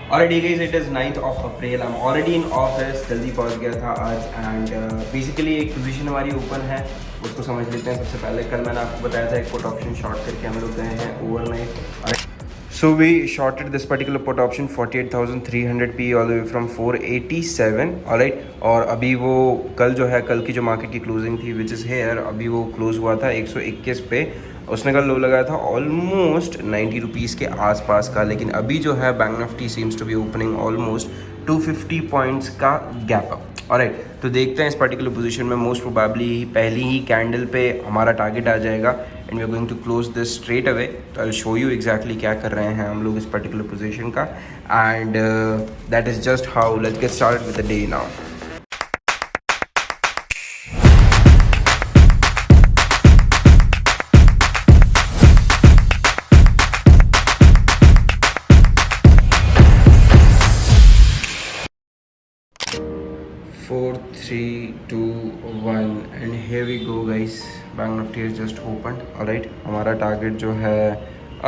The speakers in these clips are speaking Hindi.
Alright guys, it is 9th of April. I'm already in office. जल्दी पहुंच गया था आज एंड बेसिकली एक पोजीशन हमारी ओपन है, उसको समझ लेते हैं। सबसे पहले कल मैंने आपको बताया था एक पुट ऑप्शन शॉर्ट करके हम लोग गए हैं overnight. So we shorted this particular put option 48,300p all the way from 487, alright। और अभी वो कल जो है, कल की जो मार्केट की क्लोजिंग थी विच इज़ हेयर, अभी वो क्लोज हुआ था 121 पे। उसने कल लो लगाया था ऑलमोस्ट 90 रुपीज़ के आसपास का, लेकिन अभी जो है bank Nifty seems to be opening almost 250 points का गैप अप। ऑलराइट, तो देखते हैं इस पर्टिकुलर पोजीशन में मोस्ट प्रोबेबली पहली ही कैंडल पे हमारा टारगेट आ जाएगा and we are going to close this straight away. तो आई शो यू एग्जैक्टली क्या कर रहे हैं हम लोग इस पर्टिकुलर पोजीशन का and that is just how let's get started with the day now. Four, three, two, one, and here we go guys. Bank Nifty has just opened. Alright, हमारा टारगेट जो है,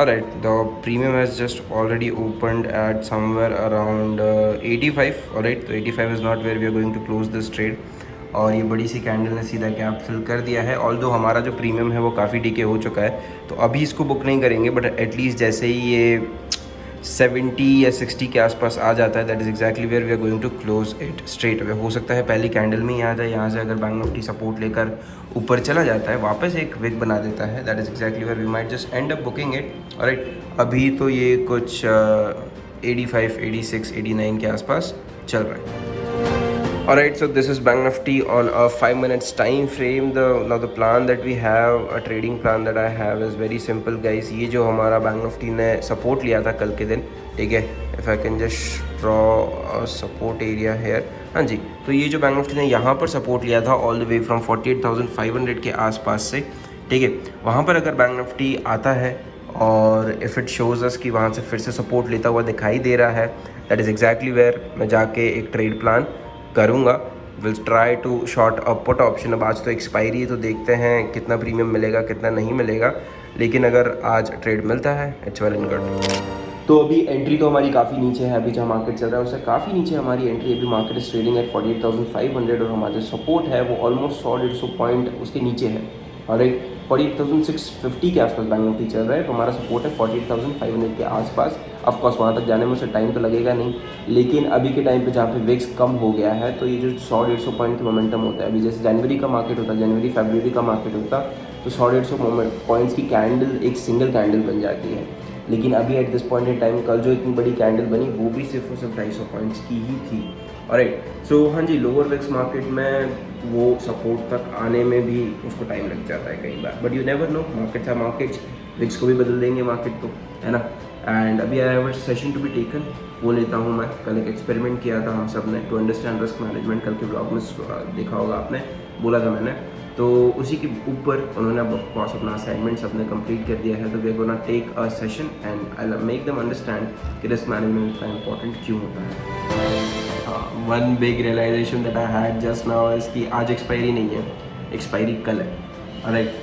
alright, the premium has just already opened at somewhere around 85. Alright, तो 85 is not where we are going to close this trade. और ये बड़ी सी कैंडल ने सीधा गैप फिल कर दिया है। ऑल्दो हमारा जो प्रीमियम है वो काफ़ी डीके हो चुका है, तो अभी इसको बुक नहीं करेंगे, बट एटलीस्ट जैसे ही ये 70 या 60 के आसपास आ जाता है, that is exactly where we are going to close it straight away. हो सकता है पहली कैंडल में ही आ जाए, यहाँ से अगर बैंक निफ्टी सपोर्ट लेकर ऊपर चला जाता है, वापस एक विक बना देता है, that is exactly where we might just end up booking it. Alright, अभी तो ये कुछ 85, 86, 89 के आसपास चल रहा है। Alright, so this is Bank Nifty on a 5 minutes time frame. Now the plan that we have, a trading plan that I have is very simple guys. ये जो हमारा Bank Nifty ने सपोर्ट लिया था कल के दिन, ठीक है, if I can just draw a support area here, हाँ जी, तो ये जो Bank Nifty ने यहाँ पर सपोर्ट लिया था all the way from 48,500 के आसपास से, ठीक है, वहाँ पर अगर Bank Nifty आता है और इफ़ इट शोज़ अस कि वहाँ से फिर से सपोर्ट लेता हुआ दिखाई दे रहा है, दैट इज़ एक्जैक्टली वेयर मैं जाके एक ट्रेड प्लान करूँगा। Will try to short a put option. अब आज तो एक्सपायरी है, तो देखते हैं कितना प्रीमियम मिलेगा कितना नहीं मिलेगा, लेकिन अगर आज ट्रेड मिलता है इट्स वेल एंड गुड। तो अभी एंट्री तो हमारी काफ़ी नीचे है, अभी जहाँ मार्केट चल रहा है उससे काफ़ी नीचे हमारी एंट्री। अभी मार्केट इस ट्रेडिंग एट 48,500 और हमारा जो सपोर्ट है वो ऑलमोस्ट 100-150 पॉइंट उसके नीचे है। और 48,650 के आसपास बैंक निफ्टी चल रहा है, तो हमारा सपोर्ट है 48,500 के आसपास। ऑफकोर्स वहाँ तक जाने में उसे टाइम तो लगेगा नहीं, लेकिन अभी के टाइम पे जहाँ पे विक्स कम हो गया है, तो ये जो 100-150 पॉइंट का मोमेंटम होता है, अभी जैसे जनवरी का मार्केट होता, जनवरी फरवरी का मार्केट होता, तो 100-150 पॉइंट्स की कैंडल एक सिंगल कैंडल बन जाती है। लेकिन अभी at this point in time कल जो इतनी बड़ी कैंडल बनी वो भी सिर्फ और सिर्फ 250 पॉइंट्स की ही थी। ऑलराइट, सो हाँ जी, लोअर विक्स मार्केट में वो सपोर्ट तक आने में भी उसको टाइम लग जाता है कई बार, but you never know, markets are markets, VIX को भी बदल देंगे मार्केट को, है ना। एंड अभी I have a session to be taken, वो लेता हूँ मैं। कल एक एक्सपेरिमेंट किया था हम सब ने टू अंडरस्टैंड रिस्क मैनेजमेंट, कल के ब्लॉग में देखा होगा आपने, बोला था मैंने, तो उसी के ऊपर उन्होंने अब ऑफकोर्स अपना असाइनमेंट्स अपने कंप्लीट कर दिया है। तो we are gonna take a session and I make them understand कि रिस्क मैनेजमेंट इतना इंपॉर्टेंट क्यों होता है। One big realisation that I had just now is कि आज एक्सपायरी नहीं है, एक्सपायरी कल है। ऑलराइट,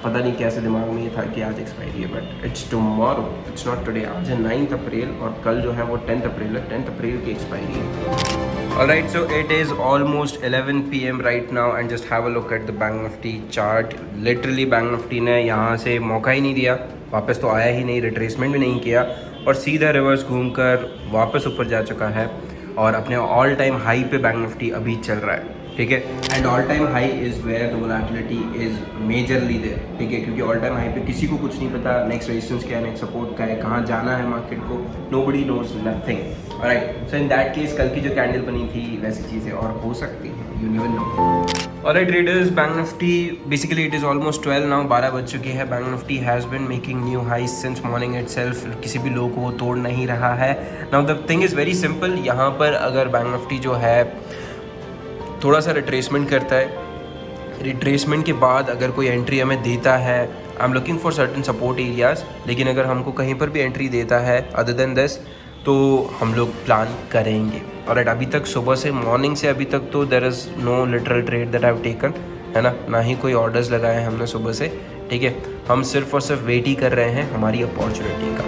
पता नहीं कैसे दिमाग में ये था कि आज एक्सपायरी है, but it's tomorrow, it's not today. आज है 9 अप्रैल और कल जो है वो 10 अप्रैल है, 10 अप्रैल की एक्सपायरी है। Alright, so it is almost 11 PM right now and just have a look at the Bank Nifty chart. Literally Bank Nifty ने यहाँ से मौका ही नहीं दिया, वापस तो आया ही नहीं, रिट्रेसमेंट भी नहीं किया और सीधा रिवर्स घूमकर वापस ऊपर जा चुका है और अपने ऑल टाइम हाई पे बैंक निफ्टी अभी चल रहा है, ठीक है। And all time high is where the volatility is majorly there, ठीक है, क्योंकि ऑल टाइम हाई पे किसी को कुछ नहीं पता नेक्स्ट रेजिस्टेंस क्या है, नेक्स्ट सपोर्ट क्या है, कहाँ जाना है मार्केट को, nobody knows nothing. Alright, so in that case कल की जो कैंडल बनी थी वैसी चीज़ें और हो सकती हैं, you never no. Alright traders, bank Nifty basically it is almost 12 now, 12 बज चुके हैं। Bank Nifty has been making new high since morning itself, किसी भी लो को वो तोड़ नहीं रहा है। Now the thing is very simple, यहाँ पर अगर बैंक निफ्टी जो है थोड़ा सा रिट्रेसमेंट करता है, रिट्रेसमेंट के बाद अगर कोई एंट्री हमें देता है, I am looking for certain support areas, लेकिन अगर हमको कहीं पर भी एंट्री देता है अदर देन दिस, तो हम लोग प्लान करेंगे। और अभी तक सुबह से मॉर्निंग से अभी तक तो there is no literal trade that I have taken, है ना ही कोई ऑर्डर्स लगाए हैं हमने सुबह से, ठीक है। हम सिर्फ और सिर्फ वेट ही कर रहे हैं हमारी अपॉर्चुनिटी का।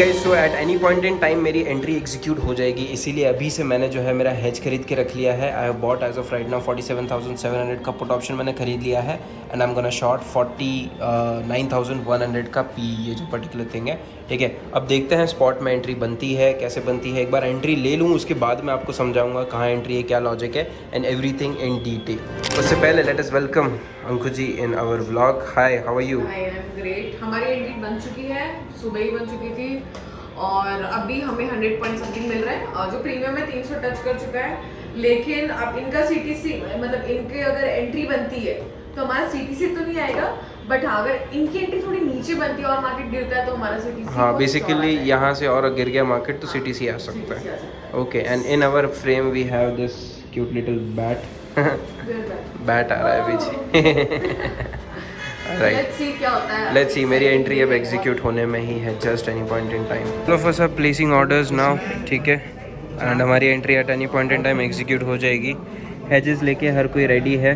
Guys, so eight any point in time मेरी एंट्री एग्जीक्यूट हो जाएगी, इसीलिए अभी से मैंने जो है मेरा हेज खरीद के रख लिया है। I have bought as of right now 47,700 का पुट ऑप्शन मैंने खरीद लिया है and I am gonna short 49,100 का पी, ये जो पर्टिकुलर थिंग है। ठीक है, अब देखते हैं स्पॉट में एंट्री बनती है कैसे बनती है। एक बार एंट्री ले लूँ, उसके बाद मैं आपको समझाऊंगा कहाँ एंट्री है, क्या लॉजिक है एंड एवरीथिंग इन डिटेल। उससे पहले let us welcome Ankur ji in our vlog. Hi, how are you? I am great. हमारी एंट्री बन चुकी है, सुबह ही बन चुकी थी और अभी हमें 100 पॉइंट समथिंग मिल रहा है और जो प्रीमियम है 300 टच कर चुका है। लेकिन अब इनका सीटीसी मतलब इनके अगर एंट्री बनती है तो हमारा सीटीसी तो नहीं आएगा, बट हाँ अगर इनकी एंट्री थोड़ी नीचे बनती है और मार्केट गिरता है तो हमारा सीटीसी, हाँ बेसिकली यहाँ से और गिर गया मार्केट तो सीटीसी आ सकता है। Okay, and in our frame we have this cute little bat. Bat आ रहा है पीछे। लेट्स सी क्या होता है। लेट्स सी, मेरी एंट्री अब एग्जीक्यूट होने में ही है, just any point in time. All of us are placing orders now, ठीक है, एंड हमारी entry at any point in time execute हो जाएगी। हेजेस लेके हर कोई रेडी है,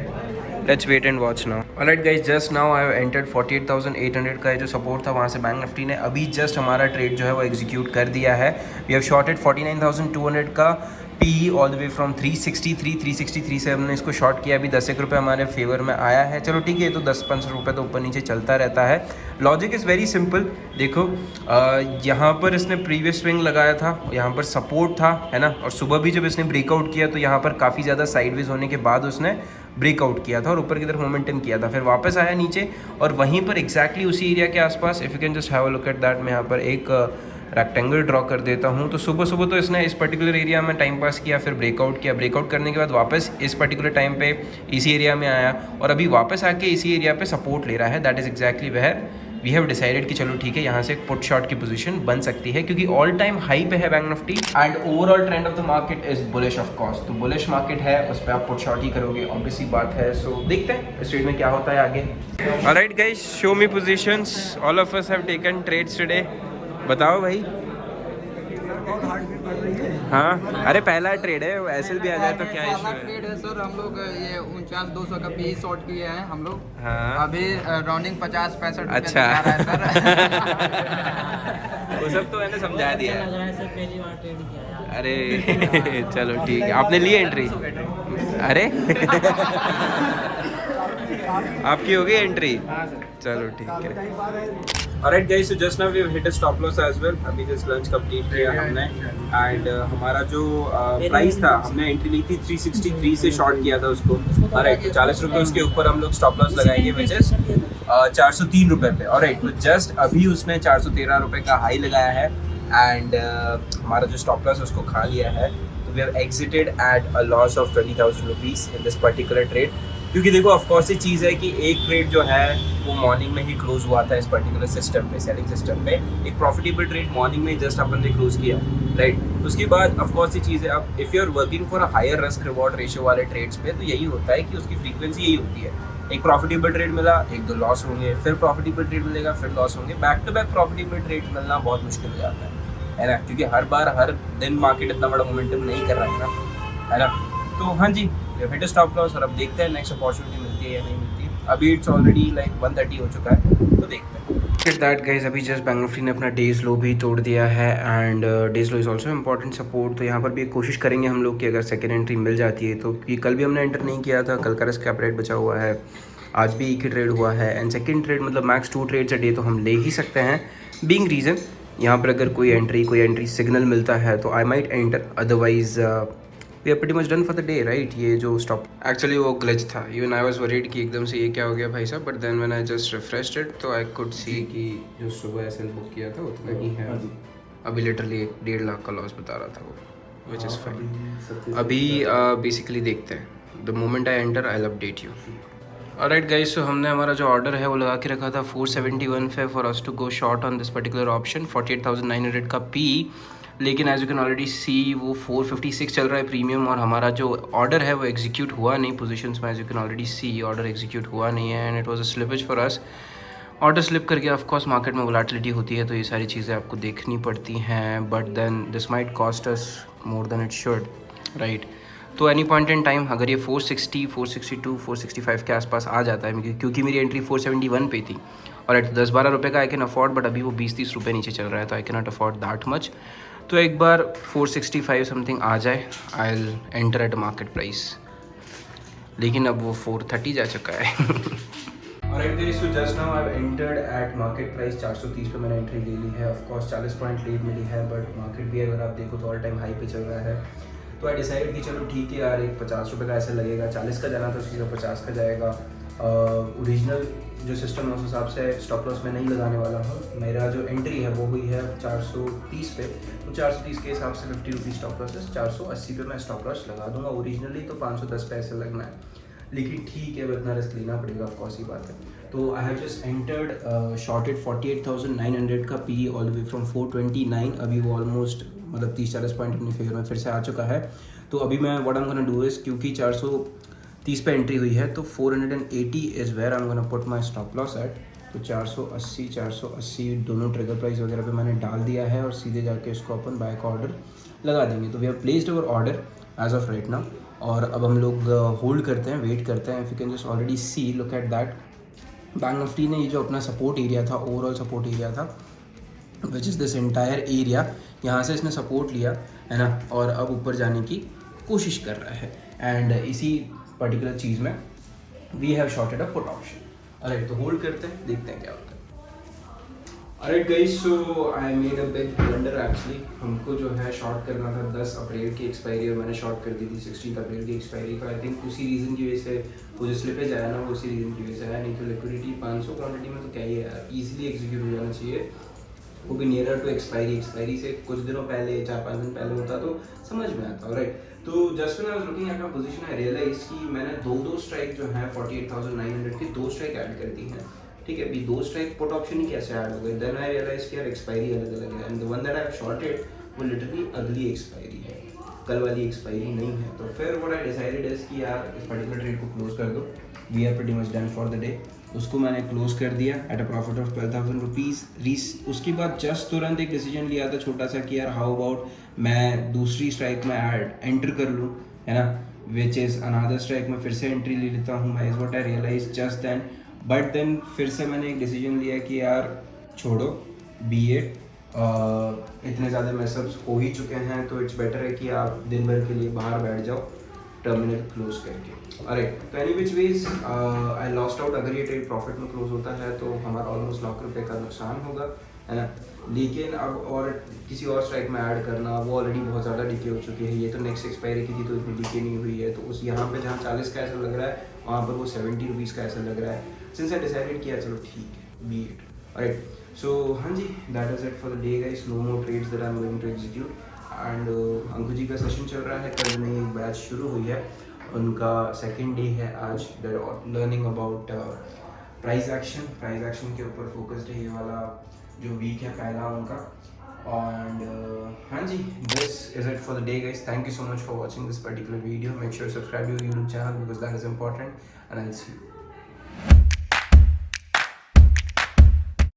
let's wait and watch now. Alright guys, just now I have entered 48,800 का जो सपोर्ट था वहाँ से बैंक निफ्टी ने अभी जस्ट हमारा ट्रेड जो है वो एग्जीक्यूट कर दिया है। वी हैव शॉर्टेड 49,200 का P all the way from 363 से हमने इसको शॉर्ट किया। अभी 10 रुपये हमारे फेवर में आया है। चलो ठीक है, तो 10-15 रुपये तो ऊपर नीचे चलता रहता है। Logic is very simple. देखो यहाँ पर इसने प्रीवियस स्विंग लगाया था, यहाँ पर सपोर्ट था, है ना, और सुबह भी जब इसने ब्रेकआउट किया तो यहाँ पर काफ़ी ज़्यादा साइडवेज होने के बाद उसने ब्रेकआउट किया था और ऊपर की तरफ मोमेंटम किया था, फिर वापस आया नीचे और वहीं पर एग्जैक्टली उसी एरिया के आसपास, if you can just have a look at that, मैं यहाँ पर एक रेक्टेंगल ड्रॉ कर देता हूँ। तो सुबह सुबह तो इसने इस पर्टिकुलर एरिया में टाइम पास किया, फिर ब्रेकआउट किया, ब्रेकआउट करने के बाद वापस इस पर्टिकुलर टाइम पे इसी एरिया में आया और अभी वापस आके इसी एरिया पे सपोर्ट ले रहा है। That is exactly where we have decided कि चलो ठीक है, यहाँ से एक पुट शॉट की पोजीशन बन सकती है क्योंकि ऑल टाइम हाई पे है bank Nifty and overall trend of the market is bullish of course. तो बुलिश मार्केट है, उस पर आप पुट शॉट ही करोगे, ऑब्वियस सी बात है। सो देखते हैं इस ट्रेड में क्या होता है आगे। Alright guys, show me positions. All of us have taken trades today. बताओ भाई। हाँ, अरे पहला ट्रेड है, ऐसे भी आ जाए तो क्या इशू है? ट्रेड है सर, हम लोग ये 49,200 का पी शॉर्ट किए हैं हम लोग। हाँ, अभी राउंडिंग 50-65 अच्छा। दिखा रहा है सर। वो सब तो मैंने समझा दिया। पहली बार ट्रेड किया यार। अरे चलो ठीक है, आपने ली एंट्री? अरे आपकी हो गई एंट्री? चलो ठीक है। Alright guys, so just now we have hit a stop loss as well. अभी just lunch complete किया हमने and हमारा जो प्राइस था, हमने एंट्री ली थी 363 से शॉर्ट किया था उसको। Alright, 40 रुपये उसके ऊपर हम लोग स्टॉप लॉस लगाएंगे which is 403 रुपये पे। Alright, तो जस्ट अभी उसने 413 रुपये का हाई लगाया है एंड हमारा जो स्टॉप लॉस उसको खा लिया है। तो we have exited at a loss of 20,000 rupees in this particular trade. क्योंकि देखो ऑफकोर्स ये चीज़ है कि एक ट्रेड जो है वो मॉर्निंग में ही क्लोज हुआ था इस पर्टिकुलर सिस्टम पे, सेलिंग सिस्टम पे। एक प्रॉफिटेबल ट्रेड मॉर्निंग में जस्ट अपन ने क्लोज किया, राइट। उसके बाद ऑफकोर्स ये चीज़ है, अब if you are working for a higher risk reward ratio वाले ट्रेड्स पे तो यही होता है कि उसकी फ्रीक्वेंसी यही होती है। एक प्रॉफिटेबल ट्रेड मिला, 1-2 लॉस होंगे, फिर प्रॉफिटेबल ट्रेड मिलेगा, फिर लॉस होंगे। Back to back profitable trade मिलना बहुत मुश्किल हो जाता है ना, क्योंकि हर बार हर दिन मार्केट इतना बड़ा मोमेंटम नहीं कर रहा है ना, है ना। तो हाँ जी, हिट स्टॉप लॉस और अब देखते हैं नेक्स्ट अपॉर्चुनिटी मिलती है या नहीं मिलती है। अभी इट्स ऑलरेडी लाइक 130 हो चुका है, तो देखते हैं। फिर दैट गाइस, अभी जस्ट बैंक निफ्टी ने अपना डेज लो भी तोड़ दिया है and days low is also important support. तो यहाँ पर भी एक कोशिश करेंगे हम लोग कि अगर सेकेंड एंट्री मिल जाती है तो, कि कल भी हमने एंटर नहीं किया था, कल का रिस्क कैपिटल बचा हुआ है, आज भी एक ही ट्रेड हुआ है एंड सेकेंड ट्रेड मतलब मैक्स 2 ट्रेड्स अ डे तो हम ले ही सकते हैं। बीइंग रीज़न यहाँ पर अगर कोई एंट्री सिग्नल मिलता है तो I might enter, otherwise we are pretty much done for the day, right. ये जो स्टॉप एक्चुअली वो ग्लिच था, इवन आई वाज वरीड कि एकदम से ये क्या हो गया भाई साहब, but then when I just refreshed it तो आई कुड सी कि जो सुबह एसएल बुक किया था उतना ही है। अभी लिटरली 1.5 लाख का लॉस बता रहा था वो, विच इज़ फाइन। अभी बेसिकली देखते हैं, the moment I enter I will update you. Alright guys, so हमने हमारा जो ऑर्डर है वो लगा के रखा था 471 पे for us to go short on this particular option 48,900 का पी, लेकिन as you can already see वो 456 चल रहा है प्रीमियम और हमारा जो ऑर्डर है वो एग्जीक्यूट हुआ नहीं पोजीशंस में। As you can already see order execute हुआ नहीं है and it was a slippage for us. Order slip कर गया, ऑफकोर्स मार्केट में वोलेटिलिटी होती है तो ये सारी चीज़ें आपको देखनी पड़ती हैं, but then this might cost us more than it should, right. तो एनी पॉइंट इन टाइम अगर ये 460, 462, 465 के आसपास आ जाता है, क्योंकि मेरी एंट्री 471 पे थी और 10-12 रुपये का आई कैन अफोर्ड, बट अभी वो 20-30 रुपये नीचे चल रहा है, तो I can not afford that much. तो एक बार 465 समथिंग आ जाए, I will enter eight market price, लेकिन अब वो 430 जा चुका है। Alright guys, so just now I've entered at market price 430 पे मैंने एंट्री ले ली है। ऑफ कोर्स 40 पॉइंट लेट मिली है, बट मार्केट भी अगर आप देखो तो ऑल टाइम हाई पे चल रहा है। तो आई डिसाइड कि चलो ठीक है यार, एक 50 रुपये का ऐसे लगेगा, 40 का जाना तो सीधा 50 का जाएगा। ओरिजिनल जो सिस्टम है उस हिसाब से स्टॉप लॉस मैं नहीं लगाने वाला हूँ। मेरा जो एंट्री है वो हुई है 430 पे, तो 430 के हिसाब से 50 रुपीज़ स्टॉप लॉस है, 480 पे मैं स्टॉप लॉस लगा दूंगा। ओरिजिनली तो 510 पैसे लगना है, लेकिन ठीक है, इतना रिस्क लेना पड़ेगा, ऑफ कोर्स ही बात है। तो I have just entered shorted 48,900 का P all the way from 429। अभी वो ऑलमोस्ट मतलब 30-40 पॉइंट अपने फेवर में फिर से आ चुका है। तो अभी मैं what I am gonna do is, क्योंकि 430 पे एंट्री हुई है तो 480 is where I am gonna put my stop loss at. तो 480 दोनों ट्रिगर प्राइस वगैरह पे मैंने डाल दिया है और सीधे जाके इसको अपन बाय का ऑर्डर लगा देंगे। तो we have placed our order as of right now, और अब हम लोग होल्ड करते हैं, वेट करते हैं। If you can just already see, look at that, bank Nifty ने ये जो अपना सपोर्ट एरिया था, ओवरऑल सपोर्ट एरिया था, which is this entire area, यहाँ से इसने सपोर्ट लिया है ना, और अब ऊपर जाने की कोशिश कर रहा है। एंड इसी पर्टिकुलर चीज़ में we have shorted a put option. अरे तो होल्ड करते हैं, देखते हैं क्या होता है। Alright guys, so I made a big blunder actually। हमको जो है शॉर्ट करना था 10 अप्रैल की एक्सपायरी, और मैंने शॉर्ट कर दी थी 16 अप्रैल की एक्सपायरी का। आई थिंक उसी रीज़न की वजह से वो जो स्लिपेज आया ना, वो उसी रीज़न की वजह से आया। नहीं तो लिक्विडिटी 500 क्वांटिटी में तो क्या ही है यार, ईजिली एग्जीक्यूट हो जाना चाहिए, वो भी नियरर टू एक्सपायरी से कुछ दिनों पहले, 4-5 दिन पहले होता तो समझ में आता। राइट, तो just when I was looking at my position I realize कि मैंने दो स्ट्राइक जो है 48,900 की 2 स्ट्राइक ऐड कर दी हैं। ठीक है, अभी 2 स्ट्राइक पुट ऑप्शन ही कैसे ऐड हो गए। देन आई रियलाइज कि यार एक्सपायरी अलग अलग है, and the one that I have shorted वो लिटरली अगली एक्सपायरी है, कल वाली एक्सपायरी नहीं है। तो फिर व्हाट आई डिसाइडेड इज कि यार इस पर्टिकुलर ट्रेड को क्लोज कर दो, we are pretty much done for the day. उसको मैंने क्लोज कर दिया at a profit of 12,000 rupees. उसके बाद जस्ट तुरंत एक डिसीजन लिया था छोटा सा कि यार हाउ अबाउट मैं दूसरी स्ट्राइक में एंटर कर लूँ, है ना, विच इज़ अनदर स्ट्राइक में फिर से एंट्री ले लेता हूँ मैं, is what I realize just then. But then फिर से मैंने एक डिसीजन लिया कि यार छोड़ो, बी इट, इतने ज़्यादा मैसअप्स हो ही चुके हैं, तो इट्स बेटर है कि आप दिन भर के लिए बाहर बैठ जाओ टर्मिनल क्लोज करके। अरे तो any which ways I lost out. अगर ये ट्रेड प्रॉफिट में क्लोज होता है तो हमारा ऑलमोस्ट लाख रुपये का नुकसान होगा, है ना। लेकिन अब और किसी और स्ट्राइक में ऐड करना, वो ऑलरेडी बहुत ज़्यादा डिके हो चुकी है। ये तो नेक्स्ट एक्सपायरी की थी तो इतनी डिके नहीं हुई है, तो उस यहाँ पे जहाँ 40 का ऐसा लग रहा है वहाँ पर वो 70 रुपीज़ का ऐसा लग रहा है। सिंस आई डिसाइडेड किया चलो ठीक है, बी इट। राइट, सो हाँ जी, that is it for the day guys. No more trades that I am going to execute. And Anku ji का सेशन चल रहा है, कल नई एक बैच शुरू हुई है, उनका सेकेंड डे है आज। लर्निंग अबाउट प्राइस एक्शन के ऊपर फोकस्ड है ये वाला जो वीक है पहला उनका। एंड हाँ जी, this is it for the day guys. Thank you so much for watching this particular video. Make sure subscribe to YouTube channel because that is important, and I will see you.